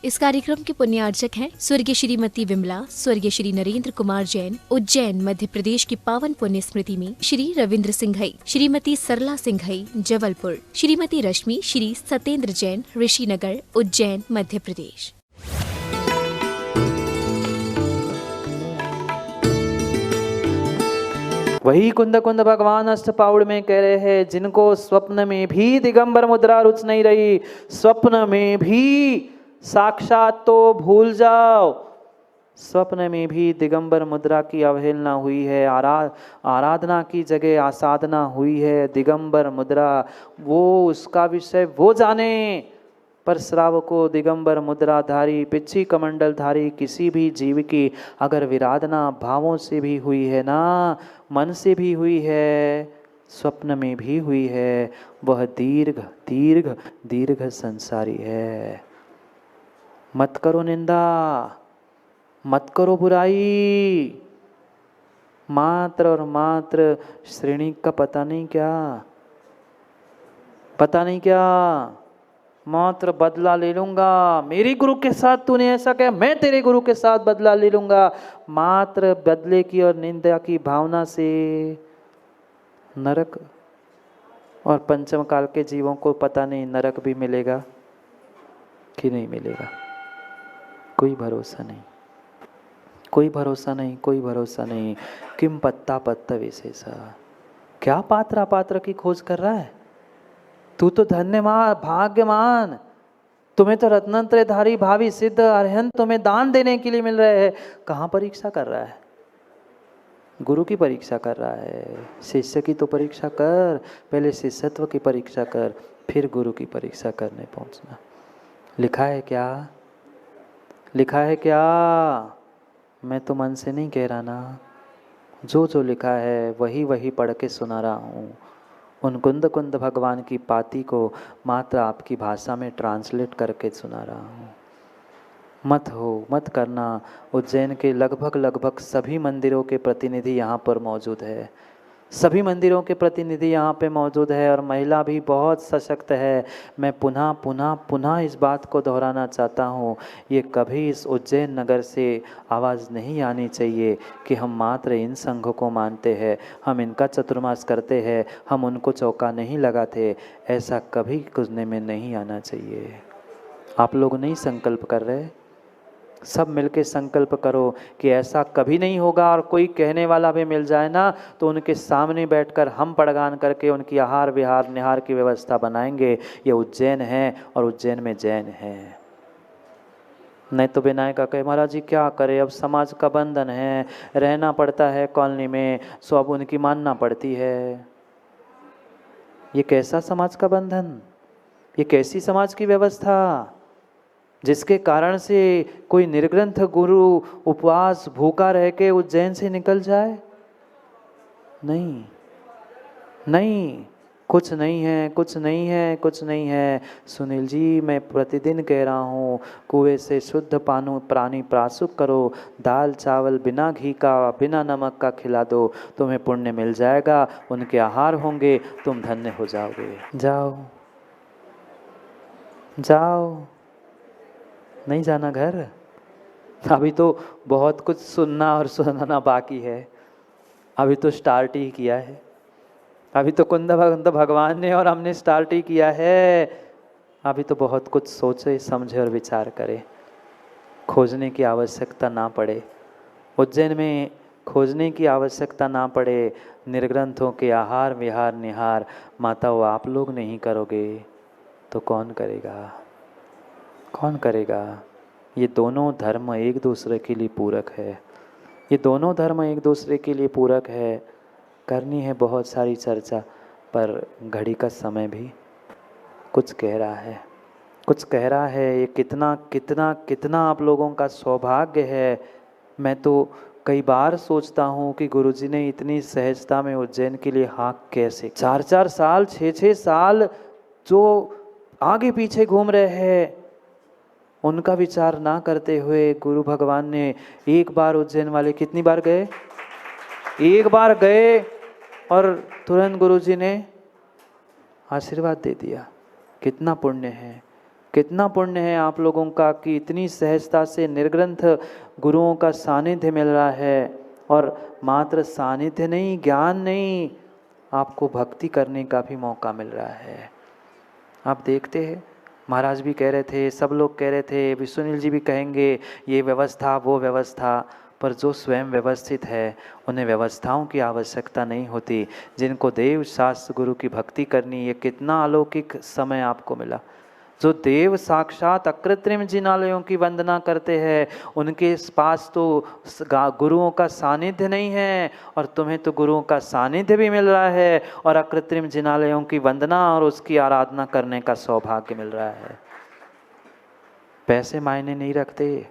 इस कार्यक्रम के पुण्यार्चक हैं स्वर्गीय श्रीमती विमला, स्वर्गीय श्री नरेंद्र कुमार जैन, उज्जैन मध्य प्रदेश की पावन पुण्य स्मृति में श्री रविंद्र सिंघई, श्रीमती सरला सिंघई जबलपुर, श्रीमती रश्मि श्री सत्येंद्र जैन ऋषिनगर उज्जैन मध्य प्रदेश। वही कुंद कुंद भगवान अष्टपाउड़ में कह रहे हैं, जिनको स्वप्न में भी दिगंबर मुद्रा रुच नहीं रही, स्वप्न में भी साक्षात तो भूल जाओ, स्वप्न में भी दिगंबर मुद्रा की अवहेलना हुई है, आराधना की जगह आसाधना हुई है। दिगंबर मुद्रा वो उसका विषय वो जाने, पर श्रावको दिगंबर मुद्राधारी पिच्छी कमंडलधारी किसी भी जीव की अगर विराधना भावों से भी हुई है ना, मन से भी हुई है, स्वप्न में भी हुई है, वह दीर्घ दीर्घ दीर्घ संसारी है। मत करो निंदा, मत करो बुराई, मात्र और मात्र श्रेणी का पता नहीं क्या, मात्र बदला ले लूंगा, मेरे गुरु के साथ तूने ऐसा किया, मैं तेरे गुरु के साथ बदला ले लूंगा। मात्र बदले की और निंदा की भावना से नरक, और पंचम काल के जीवों को पता नहीं नरक भी मिलेगा कि नहीं मिलेगा, कोई भरोसा नहीं, कोई भरोसा नहीं, कोई भरोसा नहीं। किम पत्ता पत्ता विशेषा, क्या पात्र अपात्र की खोज कर रहा है तू? तो धन्यवान भाग्यमान, तुम्हें तो रत्नत्रयधारी भावी सिद्ध अरहंत तुम्हें दान देने के लिए मिल रहे हैं। कहाँ परीक्षा कर रहा है? गुरु की परीक्षा कर रहा है। शिष्य की तो परीक्षा कर, पहले शिष्यत्व की परीक्षा कर, फिर गुरु की परीक्षा करने पहुंचना। लिखा है क्या? लिखा है क्या? मैं तो मन से नहीं कह रहा ना, जो जो लिखा है वही वही पढ़ के सुना रहा हूँ। उन कुंद कुंद भगवान की पाती को मात्र आपकी भाषा में ट्रांसलेट करके सुना रहा हूँ। मत करना। उज्जैन के लगभग सभी मंदिरों के प्रतिनिधि यहाँ पर मौजूद है, सभी मंदिरों के प्रतिनिधि यहाँ पे मौजूद है, और महिला भी बहुत सशक्त है। मैं पुनः इस बात को दोहराना चाहता हूँ, ये कभी इस उज्जैन नगर से आवाज़ नहीं आनी चाहिए कि हम मात्र इन संघों को मानते हैं, हम इनका चतुर्मास करते हैं, हम उनको चौका नहीं लगाते। ऐसा कभी कुछने में नहीं आना चाहिए। आप लोग नहीं संकल्प कर रहे? सब मिलके संकल्प करो कि ऐसा कभी नहीं होगा। और कोई कहने वाला भी मिल जाए ना, तो उनके सामने बैठकर हम पड़गान करके उनकी आहार विहार निहार की व्यवस्था बनाएंगे। ये उज्जैन है और उज्जैन में जैन है। नहीं तो विनायक का कहे महाराज जी क्या करे, अब समाज का बंधन है, रहना पड़ता है कॉलोनी में, सो अब उनकी मानना पड़ती है। ये कैसा समाज का बंधन, ये कैसी समाज की व्यवस्था, जिसके कारण से कोई निर्ग्रंथ गुरु उपवास भूखा रह के उज्जैन से निकल जाए? नहीं, कुछ नहीं है। सुनील जी, मैं प्रतिदिन कह रहा हूँ, कुएं से शुद्ध प्राणी प्रासुक करो, दाल चावल बिना घी का बिना नमक का खिला दो, तुम्हें पुण्य मिल जाएगा, उनके आहार होंगे, तुम धन्य हो जाओगे। जाओ, नहीं जाना घर? अभी तो बहुत कुछ सुनना और सुनाना बाकी है, अभी तो स्टार्ट ही किया है। अभी तो कुंद भगवान ने और हमने स्टार्ट ही किया है। अभी तो बहुत कुछ सोचे समझे और विचार करे, खोजने की आवश्यकता ना पड़े, उज्जैन में खोजने की आवश्यकता ना पड़े। निर्ग्रंथों के आहार विहार निहार माताओं आप लोग नहीं करोगे तो कौन करेगा? ये दोनों धर्म एक दूसरे के लिए पूरक है। करनी है बहुत सारी चर्चा, पर घड़ी का समय भी कुछ कह रहा है। ये कितना आप लोगों का सौभाग्य है। मैं तो कई बार सोचता हूँ कि गुरुजी ने इतनी सहजता में उज्जैन के लिए हाँ कैसे, 4 साल 6 साल जो आगे पीछे घूम रहे हैं, उनका विचार ना करते हुए गुरु भगवान ने एक बार उज्जैन वाले कितनी बार गए? एक बार गए और तुरंत गुरुजी ने आशीर्वाद दे दिया। कितना पुण्य है। कितना पुण्य है आप लोगों का कि इतनी सहजता से निर्ग्रंथ गुरुओं का सानिध्य मिल रहा है। और मात्र सानिध्य नहीं, ज्ञान नहीं, आपको भक्ति करने का भी मौका मिल रहा है। आप देखते हैं, महाराज भी कह रहे थे, सब लोग कह रहे थे, विष्णुनील जी भी कहेंगे ये व्यवस्था वो व्यवस्था, पर जो स्वयं व्यवस्थित है उन्हें व्यवस्थाओं की आवश्यकता नहीं होती। जिनको देव शास्त्र गुरु की भक्ति करनी, ये कितना अलौकिक समय आपको मिला। जो देव साक्षात अकृत्रिम जिनालयों की वंदना करते हैं, उनके पास तो गुरुओं का सानिध्य नहीं है, और तुम्हें तो गुरुओं का सानिध्य भी मिल रहा है और अकृत्रिम जिनालयों की वंदना और उसकी आराधना करने का सौभाग्य मिल रहा है। पैसे मायने नहीं रखते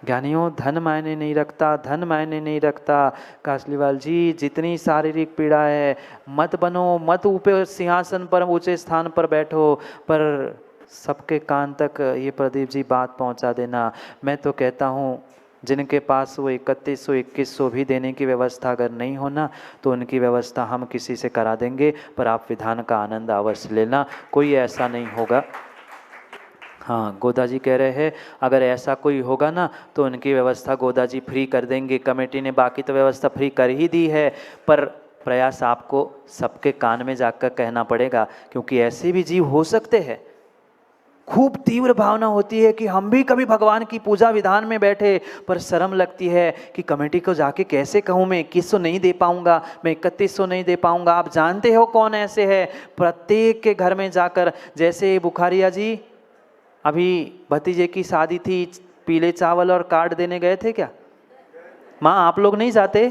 ज्ञानियों, धन मायने नहीं रखता, धन मायने नहीं रखता। कासलीवाल जी, जितनी शारीरिक पीड़ा है, मत बनो, मत ऊपर सिंहासन पर ऊंचे स्थान पर बैठो, पर सबके कान तक ये प्रदीप जी बात पहुंचा देना। मैं तो कहता हूँ जिनके पास वो 3100 2100 भी देने की व्यवस्था अगर नहीं होना, तो उनकी व्यवस्था हम किसी से करा देंगे, पर आप विधान का आनंद अवश्य लेना, कोई ऐसा नहीं होगा। हाँ, गोदा जी कह रहे हैं अगर ऐसा कोई होगा ना तो उनकी व्यवस्था गोदा जी फ्री कर देंगे। कमेटी ने बाकी तो व्यवस्था फ्री कर ही दी है, पर प्रयास आपको सबके कान में जाकर कहना पड़ेगा, क्योंकि ऐसे भी जीव हो सकते हैं। खूब तीव्र भावना होती है कि हम भी कभी भगवान की पूजा विधान में बैठे, पर शर्म लगती है कि कमेटी को जाके कैसे कहूँ मैं 2100 नहीं दे पाऊंगा, मैं 3100 नहीं दे पाऊंगा। आप जानते हो कौन ऐसे है, प्रत्येक के घर में जाकर, जैसे बुखारिया जी अभी भतीजे की शादी थी, पीले चावल और कार्ड देने गए थे क्या? माँ आप लोग नहीं जाते?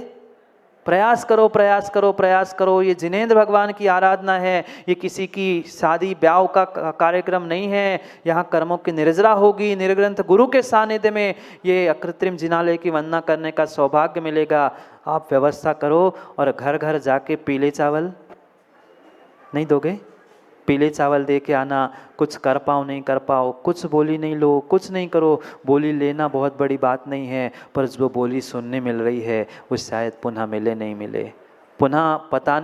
प्रयास करो, प्रयास करो, प्रयास करो। ये जिनेंद्र भगवान की आराधना है, ये किसी की शादी ब्याह का कार्यक्रम नहीं है। यहाँ कर्मों की निर्जरा होगी, निर्ग्रंथ गुरु के सानिध्य में ये अकृत्रिम जिनालय की वंदना करने का सौभाग्य मिलेगा। आप व्यवस्था करो और घर घर जाके पीले चावल नहीं दोगे? पीले चावल दे के आना। कुछ कर पाओ नहीं कर पाओ, कुछ बोली नहीं लो, कुछ नहीं करो। बोली लेना बहुत बड़ी बात नहीं है, पर जो बोली सुनने मिल रही है वो शायद पुनः मिले नहीं मिले। पुनः पता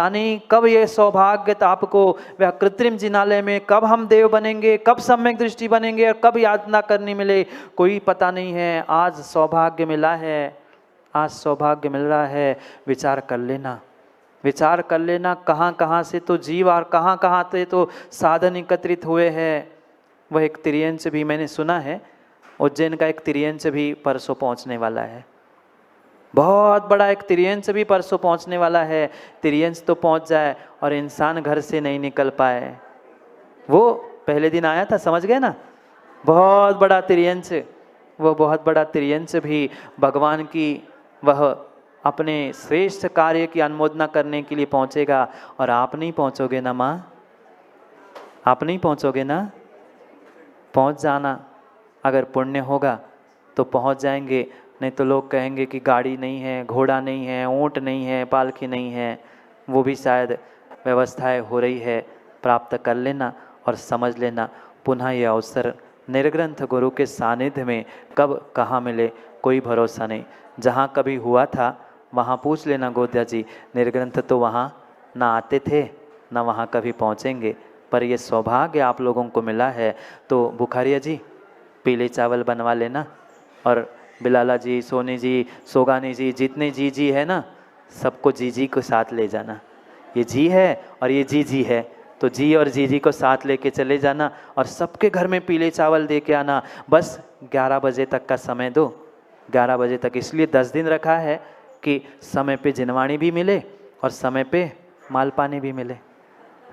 नहीं कब ये सौभाग्य आपको वह कृत्रिम जिनालय में, कब हम देव बनेंगे, कब सम्यक दृष्टि बनेंगे और कब यातना करनी मिले, कोई पता नहीं है। आज सौभाग्य मिला है, आज सौभाग्य मिल रहा है। विचार कर लेना, विचार कर लेना कहाँ कहाँ से तो जीव और कहाँ कहाँ से तो साधन एकत्रित हुए हैं। वह एक तिर्यंच भी मैंने सुना है, उज्जैन का एक तिर्यंच भी परसों पहुँचने वाला है। बहुत बड़ा एक तिर्यंच भी परसों पहुँचने वाला है। तिर्यंच तो पहुँच जाए और इंसान घर से नहीं निकल पाए। वो पहले दिन आया था, समझ गए ना? बहुत बड़ा तिर्यंच, वो बहुत बड़ा तिर्यंच भी भगवान की वह अपने श्रेष्ठ कार्य की अनुमोदना करने के लिए पहुंचेगा। और आप नहीं पहुंचोगे ना माँ? आप नहीं पहुंचोगे ना? पहुंच जाना, अगर पुण्य होगा तो पहुंच जाएंगे, नहीं तो लोग कहेंगे कि गाड़ी नहीं है, घोड़ा नहीं है, ऊँट नहीं है, पालकी नहीं है। वो भी शायद व्यवस्थाएं हो रही है, प्राप्त कर लेना और समझ लेना। पुनः ये अवसर निर्ग्रंथ गुरु के सानिध्य में कब कहाँ मिले कोई भरोसा नहीं। जहाँ कभी हुआ था वहाँ पूछ लेना गोद्या जी, निर्ग्रंथ तो वहाँ ना आते थे ना वहाँ कभी पहुँचेंगे, पर ये सौभाग्य आप लोगों को मिला है। तो बुखारिया जी पीले चावल बनवा लेना, और बिलाला जी, सोनी जी, सोगानी जी, जितने जी जी है ना, सबको जी जी को साथ ले जाना। ये जी है और ये जी जी है, तो जी और जी जी को साथ लेके चले जाना और सबके घर में पीले चावल दे के आना। बस 11 बजे तक का समय दो, 11 बजे तक इसलिए 10 दिन रखा है कि समय पे जिनवाणी भी मिले और समय पे माल पानी भी मिले।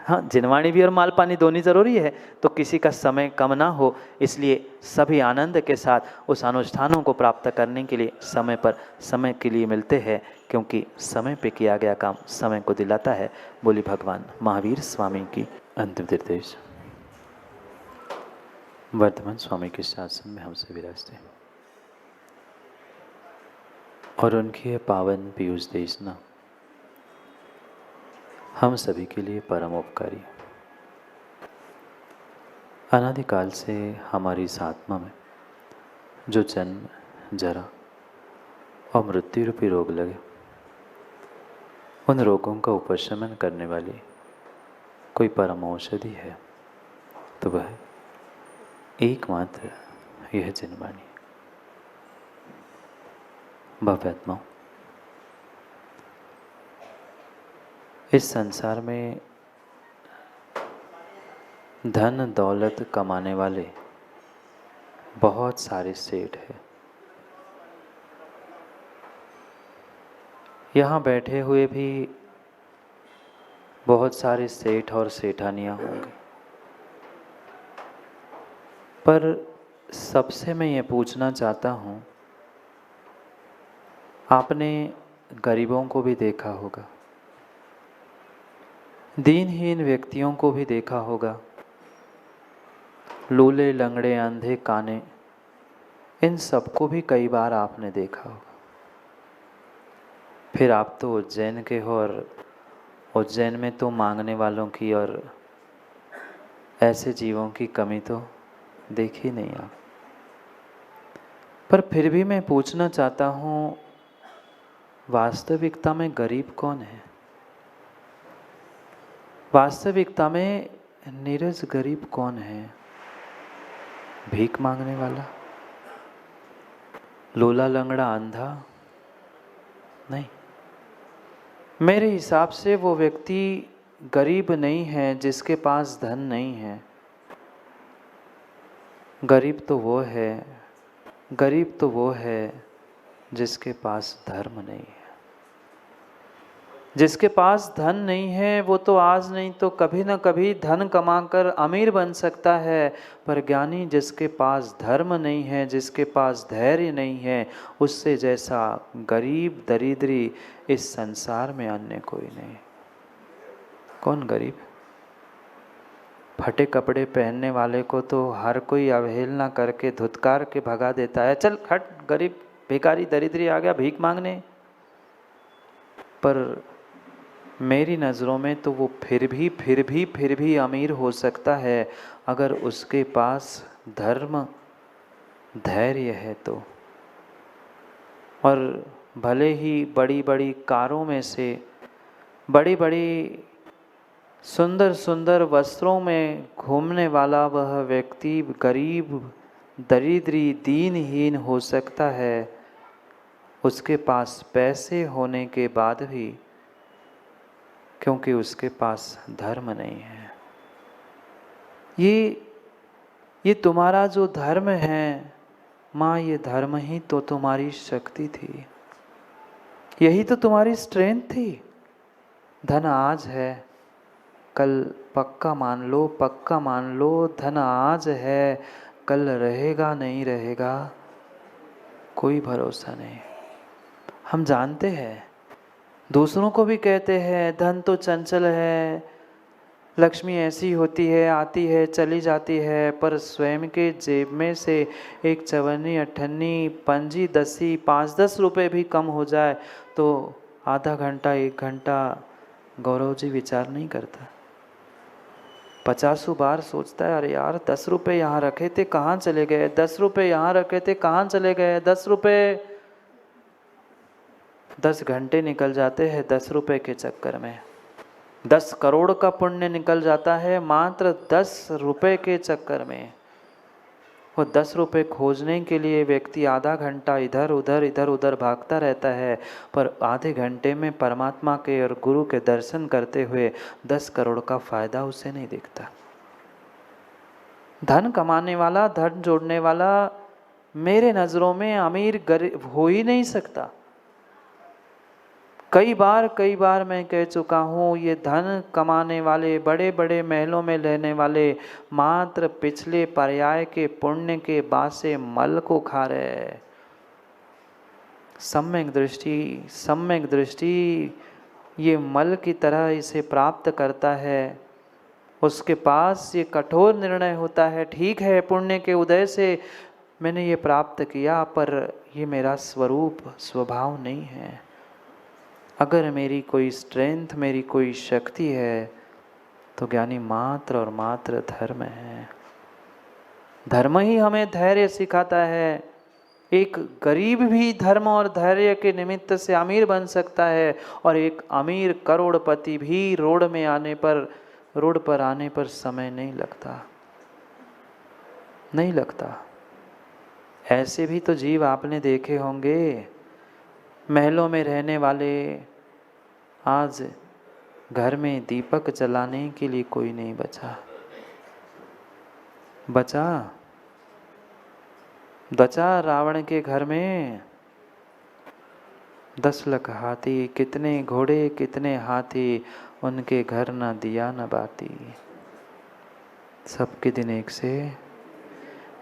हाँ, जिनवाणी भी और माल पानी दोनों ज़रूरी है, तो किसी का समय कम ना हो, इसलिए सभी आनंद के साथ उस अनुष्ठानों को प्राप्त करने के लिए समय पर समय के लिए मिलते हैं, क्योंकि समय पे किया गया काम समय को दिलाता है। बोली भगवान महावीर स्वामी की अंतिम निर्देश। वर्धमान स्वामी के शासन में हमसे विराजते और उनकी पावन पीयूष देशना हम सभी के लिए परम उपकारी। अनादिकाल से हमारी इस आत्मा में जो जन्म, जरा और मृत्यु रूपी रोग लगे, उन रोगों का उपशमन करने वाली कोई परम औषधि है। तो वह एकमात्र यह जिनवाणी। भव्यात्माओं, इस संसार में धन दौलत कमाने वाले बहुत सारे सेठ हैं। यहाँ बैठे हुए भी बहुत सारे सेठ और सेठानियाँ होंगे, पर सबसे मैं ये पूछना चाहता हूँ, आपने गरीबों को भी देखा होगा, दीनहीन व्यक्तियों को भी देखा होगा, लूले लंगड़े अंधे काने, इन सबको भी कई बार आपने देखा होगा। फिर आप तो उज्जैन के हो, और उज्जैन में तो मांगने वालों की और ऐसे जीवों की कमी तो देखी नहीं आप। पर फिर भी मैं पूछना चाहता हूँ, वास्तविकता में गरीब कौन है? वास्तविकता में नीरज गरीब कौन है? भीख मांगने वाला, लूला लंगड़ा अंधा? नहीं, मेरे हिसाब से वो व्यक्ति गरीब नहीं है जिसके पास धन नहीं है। गरीब तो वो है जिसके पास धर्म नहीं है। जिसके पास धन नहीं है वो तो आज नहीं तो कभी न कभी धन कमाकर अमीर बन सकता है, पर ज्ञानी जिसके पास धर्म नहीं है, जिसके पास धैर्य नहीं है, उससे जैसा गरीब दरिद्री इस संसार में अन्य कोई नहीं। कौन गरीब? फटे कपड़े पहनने वाले को तो हर कोई अवहेलना करके धुतकार के भगा देता है, चल हट गरीब भिखारी दरिद्री आ गया भीख मांगने। पर मेरी नज़रों में तो वो फिर भी अमीर हो सकता है अगर उसके पास धर्म धैर्य है तो। और भले ही बड़ी बड़ी कारों में से, बड़ी बड़ी सुंदर सुंदर वस्त्रों में घूमने वाला वह व्यक्ति गरीब दरिद्री दीनहीन हो सकता है, उसके पास पैसे होने के बाद भी, क्योंकि उसके पास धर्म नहीं है। ये तुम्हारा जो धर्म है माँ, ये धर्म ही तो तुम्हारी शक्ति थी, यही तो तुम्हारी स्ट्रेंथ थी। धन आज है, कल पक्का मान लो, धन आज है, कल रहेगा नहीं रहेगा कोई भरोसा नहीं। हम जानते हैं, दूसरों को भी कहते हैं धन तो चंचल है, लक्ष्मी ऐसी होती है, आती है चली जाती है, पर स्वयं के जेब में से एक चवन्नी अठन्नी पंजी दसी 5-10 रुपए भी कम हो जाए तो आधा घंटा 1 घंटा गौरव जी विचार नहीं करता। 50 बार सोचता है, अरे यार 10 रुपये यहाँ रखे थे कहाँ चले गए, 10 रुपये यहाँ रखे थे कहाँ चले गए, 10 रुपये। 10 घंटे निकल जाते हैं 10 रुपये के चक्कर में, 10 करोड़ का पुण्य निकल जाता है मात्र 10 रुपये के चक्कर में। वो 10 रुपये खोजने के लिए व्यक्ति आधा घंटा इधर उधर भागता रहता है, पर आधे घंटे में परमात्मा के और गुरु के दर्शन करते हुए 10 करोड़ का फायदा उसे नहीं दिखता। धन कमाने वाला, धन जोड़ने वाला मेरे नज़रों में अमीर गरीब हो ही नहीं सकता। कई बार मैं कह चुका हूँ, ये धन कमाने वाले, बड़े बड़े महलों में रहने वाले मात्र पिछले पर्याय के पुण्य के बासे मल को खा रहे हैं। सम्यक दृष्टि ये मल की तरह इसे प्राप्त करता है। उसके पास ये कठोर निर्णय होता है, ठीक है पुण्य के उदय से मैंने ये प्राप्त किया, पर ये मेरा स्वभाव नहीं है। अगर मेरी कोई स्ट्रेंथ, मेरी कोई शक्ति है तो ज्ञानी मात्र और मात्र धर्म है। धर्म ही हमें धैर्य सिखाता है। एक गरीब भी धर्म और धैर्य के निमित्त से अमीर बन सकता है, और एक अमीर करोड़पति भी रोड पर आने पर समय नहीं लगता। नहीं लगता। ऐसे भी तो जीव आपने देखे होंगे, महलों में रहने वाले, आज घर में दीपक जलाने के लिए कोई नहीं बचा रावण के घर में 10 लाख हाथी, कितने घोड़े कितने हाथी, उनके घर न दिया न बाती। सबके दिन एक से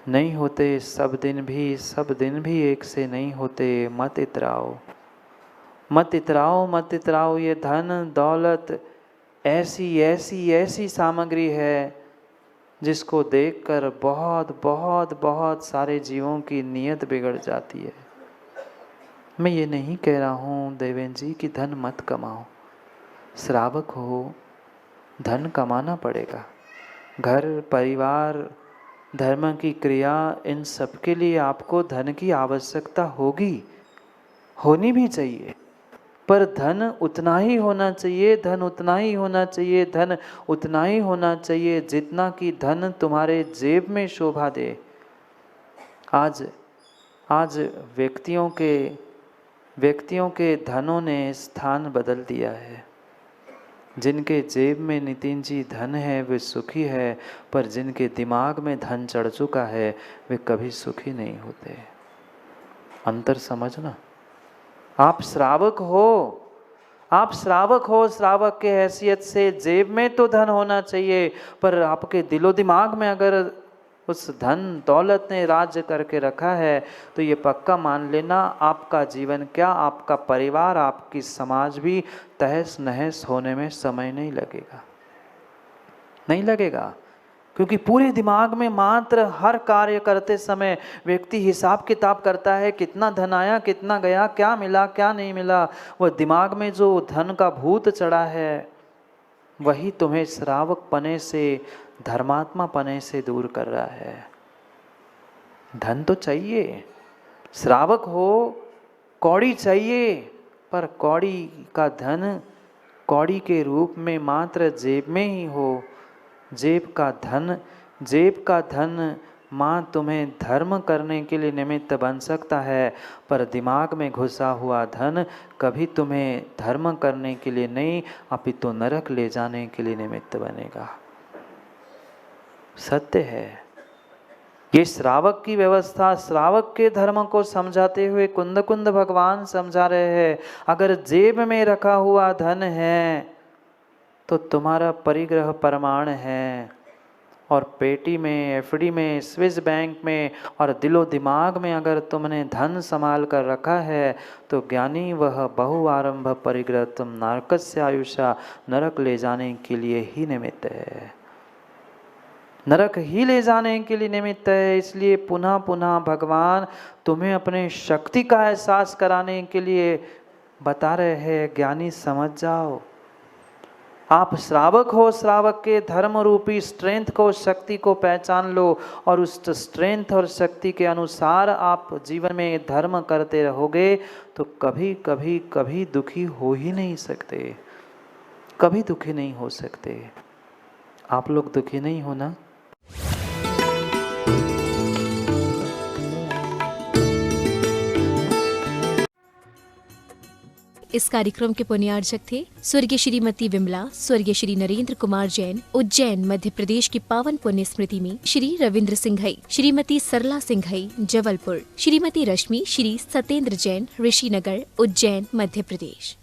नहीं होते, सब दिन भी एक से नहीं होते। मत इतराओ, ये धन दौलत ऐसी सामग्री है जिसको देखकर बहुत सारे जीवों की नीयत बिगड़ जाती है। मैं ये नहीं कह रहा हूँ देवेंद्र जी कि धन मत कमाओ, श्रावक हो, धन कमाना पड़ेगा। घर परिवार धर्म की क्रिया, इन सब के लिए आपको धन की आवश्यकता होनी भी चाहिए, पर धन उतना ही होना चाहिए जितना कि धन तुम्हारे जेब में शोभा दे। आज व्यक्तियों के धनों ने स्थान बदल दिया है। जिनके जेब में नितिन जी धन है वे सुखी है, पर जिनके दिमाग में धन चढ़ चुका है वे कभी सुखी नहीं होते। अंतर समझना। आप श्रावक हो, श्रावक के हैसियत से जेब में तो धन होना चाहिए, पर आपके दिलो दिमाग में अगर उस धन दौलत ने राज्य करके रखा है तो ये पक्का मान लेना, आपका जीवन क्या, आपका परिवार, आपकी समाज भी तहस नहस होने में समय नहीं लगेगा। क्योंकि पूरे दिमाग में मात्र हर कार्य करते समय व्यक्ति हिसाब किताब करता है, कितना धन आया, कितना गया, क्या मिला, क्या नहीं मिला। वह दिमाग में जो धन का भूत चढ़ा है वही तुम्हें श्रावक पने से, धर्मात्मा पने से दूर कर रहा है। धन तो चाहिए, श्रावक हो, कौड़ी चाहिए, पर कौड़ी का धन कौड़ी के रूप में मात्र जेब में ही हो। जेब का धन माँ तुम्हें धर्म करने के लिए निमित्त बन सकता है, पर दिमाग में घुसा हुआ धन कभी तुम्हें धर्म करने के लिए नहीं, अपितु नरक ले जाने के लिए निमित्त बनेगा। सत्य है। ये श्रावक की व्यवस्था, श्रावक के धर्म को समझाते हुए कुंद भगवान समझा रहे हैं। अगर जेब में रखा हुआ धन है तो तुम्हारा परिग्रह प्रमाण है, और पेटी में, एफडी में, स्विस बैंक में और दिलो दिमाग में अगर तुमने धन संभाल कर रखा है तो ज्ञानी वह बहुआरंभ परिग्रह तुम नरकस्य आयुषा, नरक ले जाने के लिए ही निमित्त है, नरक ही ले जाने के लिए निमित्त है। इसलिए पुनः पुनः भगवान तुम्हें अपने शक्ति का एहसास कराने के लिए बता रहे हैं, ज्ञानी समझ जाओ। आप श्रावक हो, श्रावक के धर्म रूपी स्ट्रेंथ को, शक्ति को पहचान लो, और उस स्ट्रेंथ और शक्ति के अनुसार आप जीवन में धर्म करते रहोगे तो कभी दुखी हो ही नहीं सकते, कभी दुखी नहीं हो सकते। आप लोग दुखी नहीं हो ना? इस कार्यक्रम के पुण्यार्चक थे स्वर्गीय श्रीमती विमला, स्वर्गीय श्री नरेंद्र कुमार जैन, उज्जैन मध्य प्रदेश की पावन पुण्य स्मृति में श्री रविंद्र सिंघई, श्रीमती सरला सिंघई जबलपुर, श्रीमती रश्मि श्री सत्येंद्र जैन ऋषिनगर, उज्जैन मध्य प्रदेश।